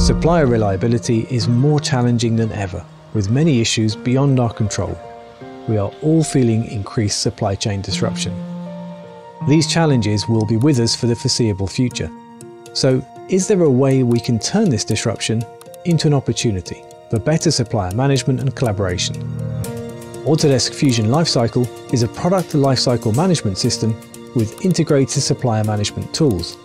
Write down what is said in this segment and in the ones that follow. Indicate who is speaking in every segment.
Speaker 1: Supplier reliability is more challenging than ever, with many issues beyond our control. We are all feeling increased supply chain disruption. These challenges will be with us for the foreseeable future. So, is there a way we can turn this disruption into an opportunity for better supplier management and collaboration? Autodesk Fusion Lifecycle is a product lifecycle management system with integrated supplier management tools.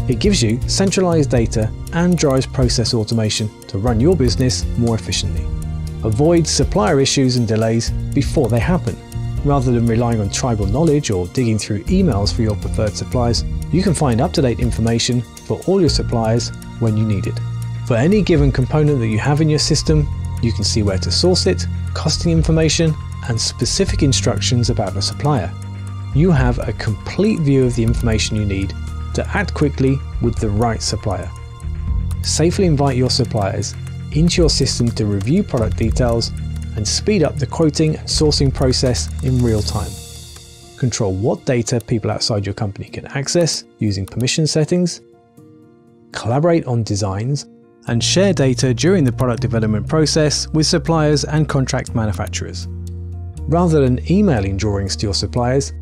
Speaker 1: It gives you centralized data and drives process automation to run your business more efficiently. Avoid supplier issues and delays before they happen. Rather than relying on tribal knowledge or digging through emails for your preferred suppliers, you can find up-to-date information for all your suppliers when you need it. For any given component that you have in your system, you can see where to source it, costing information, and specific instructions about the supplier. You have a complete view of the information you need to act quickly with the right supplier. Safely invite your suppliers into your system to review product details and speed up the quoting and sourcing process in real time. Control what data people outside your company can access using permission settings. Collaborate on designs and share data during the product development process with suppliers and contract manufacturers. Rather than emailing drawings to your suppliers,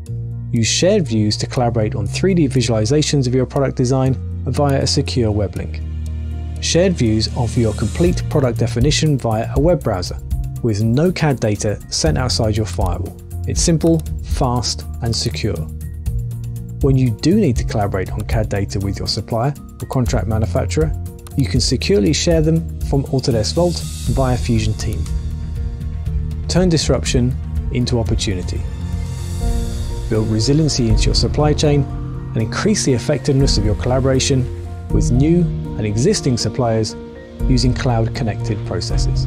Speaker 1: use shared views to collaborate on 3D visualizations of your product design via a secure web link. Shared views offer your complete product definition via a web browser, with no CAD data sent outside your firewall. It's simple, fast, and secure. When you do need to collaborate on CAD data with your supplier or contract manufacturer, you can securely share them from Autodesk Vault via Fusion Team. Turn disruption into opportunity. Build resiliency into your supply chain and increase the effectiveness of your collaboration with new and existing suppliers using cloud-connected processes.